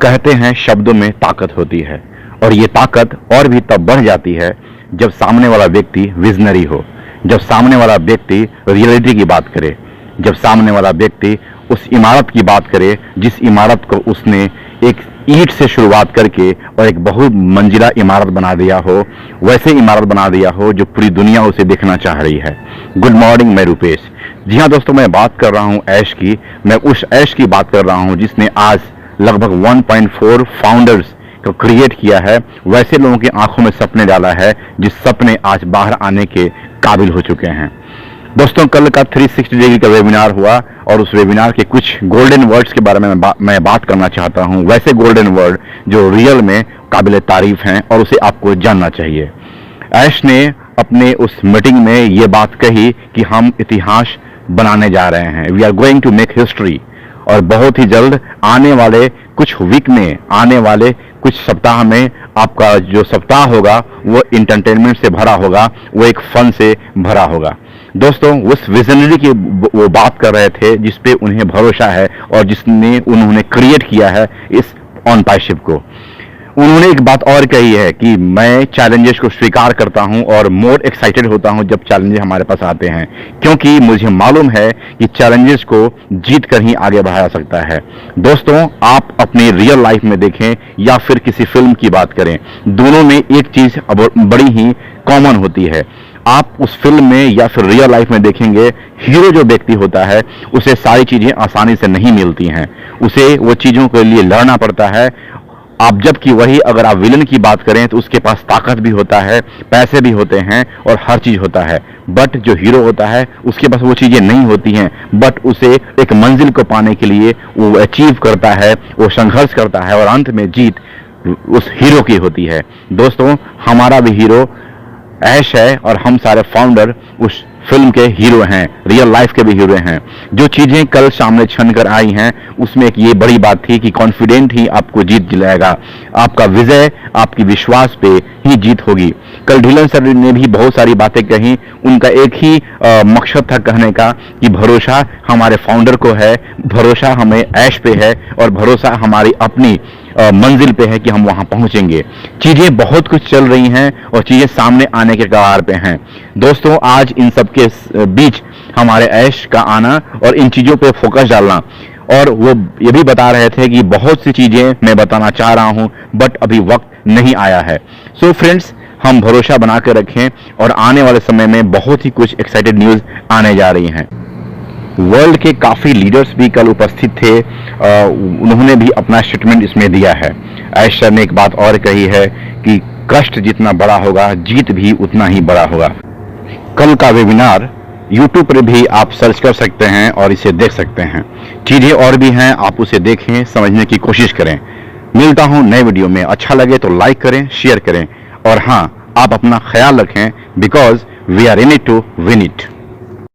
कहते हैं शब्दों में ताकत होती है, और ये ताकत और भी तब बढ़ जाती है जब सामने वाला व्यक्ति विजनरी हो, जब सामने वाला व्यक्ति रियलिटी की बात करे, जब सामने वाला व्यक्ति उस इमारत की बात करे जिस इमारत को उसने एक ईंट से शुरुआत करके और एक बहुत मंजिला इमारत बना दिया हो, वैसे इमारत बना दिया हो जो पूरी दुनिया उसे देखना चाह रही है। गुड मॉर्निंग, मैं रूपेश। जी हाँ दोस्तों, मैं बात कर रहा हूँ ऐश की। मैं उस ऐश की बात कर रहा हूँ जिसने आज लगभग 1.4 फाउंडर्स को क्रिएट किया है, वैसे लोगों की आंखों में सपने डाला है जिस सपने आज बाहर आने के काबिल हो चुके हैं। दोस्तों, कल का 360 डिग्री का वेबिनार हुआ और उस वेबिनार के कुछ गोल्डन वर्ड्स के बारे में मैं बात करना चाहता हूं, वैसे गोल्डन वर्ड जो रियल में काबिल तारीफ हैं और उसे आपको जानना चाहिए। ऐश ने अपने उस मीटिंग में ये बात कही कि हम इतिहास बनाने जा रहे हैं, we are going to make history, और बहुत ही जल्द आने वाले कुछ वीक में, आने वाले कुछ सप्ताह में आपका जो सप्ताह होगा वो इंटरटेनमेंट से भरा होगा, वो एक फन से भरा होगा। दोस्तों, उस विजनरी की वो बात कर रहे थे जिस पे उन्हें भरोसा है और जिसने उन्होंने क्रिएट किया है इस ऑनपाइशिप को। उन्होंने एक बात और कही है कि मैं चैलेंजेस को स्वीकार करता हूं और मोर एक्साइटेड होता हूं जब चैलेंजेस हमारे पास आते हैं, क्योंकि मुझे मालूम है कि चैलेंजेस को जीत कर ही आगे बढ़ाया सकता है। दोस्तों, आप अपनी रियल लाइफ में देखें या फिर किसी फिल्म की बात करें, दोनों में एक चीज बड़ी ही कॉमन होती है। आप उस फिल्म में या फिर रियल लाइफ में देखेंगे, हीरो जो व्यक्ति होता है उसे सारी चीजें आसानी से नहीं मिलती हैं, उसे वो चीजों के लिए लड़ना पड़ता है। आप जबकि वही अगर आप विलन की बात करें तो उसके पास ताकत भी होता है, पैसे भी होते हैं और हर चीज होता है, बट जो हीरो होता है उसके पास वो चीजें नहीं होती हैं, बट उसे एक मंजिल को पाने के लिए वो अचीव करता है, वो संघर्ष करता है और अंत में जीत उस हीरो की होती है। दोस्तों, हमारा भी हीरो ऐश है और हम सारे फाउंडर उस फिल्म के हीरो हैं, रियल लाइफ के भी हीरो हैं। जो चीजें कल सामने छन कर आई हैं उसमें एक ये बड़ी बात थी कि कॉन्फिडेंट ही आपको जीत दिलाएगा, आपका विजय आपकी विश्वास पे ही जीत होगी। कल ढिलन सर ने भी बहुत सारी बातें कही, उनका एक ही मकसद था कहने का कि भरोसा हमारे फाउंडर को है, भरोसा हमें ऐश पे है और भरोसा हमारी अपनी मंजिल पे है कि हम वहां पहुंचेंगे। चीजें बहुत कुछ चल रही हैं और चीजें सामने आने के कगार पे हैं। दोस्तों, आज इन सब के बीच हमारे ऐश का आना और इन चीजों पे फोकस डालना, और वो ये भी बता रहे थे कि बहुत सी चीजें मैं बताना चाह रहा हूं बट अभी वक्त नहीं आया है। सो फ्रेंड्स, हम भरोसा बना के रखें और आने वाले समय में बहुत ही कुछ एक्साइटेड न्यूज आने जा रही हैं। वर्ल्ड के काफी लीडर्स भी कल उपस्थित थे, उन्होंने भी अपना स्टेटमेंट इसमें दिया है। ऐश सर ने एक बात और कही है कि कष्ट जितना बड़ा होगा जीत भी उतना ही बड़ा होगा। कल का वेबिनार YouTube पर भी आप सर्च कर सकते हैं और इसे देख सकते हैं। चीजें और भी हैं, आप उसे देखें, समझने की कोशिश करें। मिलता हूं नए वीडियो में। अच्छा लगे तो लाइक करें, शेयर करें और हाँ, आप अपना ख्याल रखें, because we are in it to win it.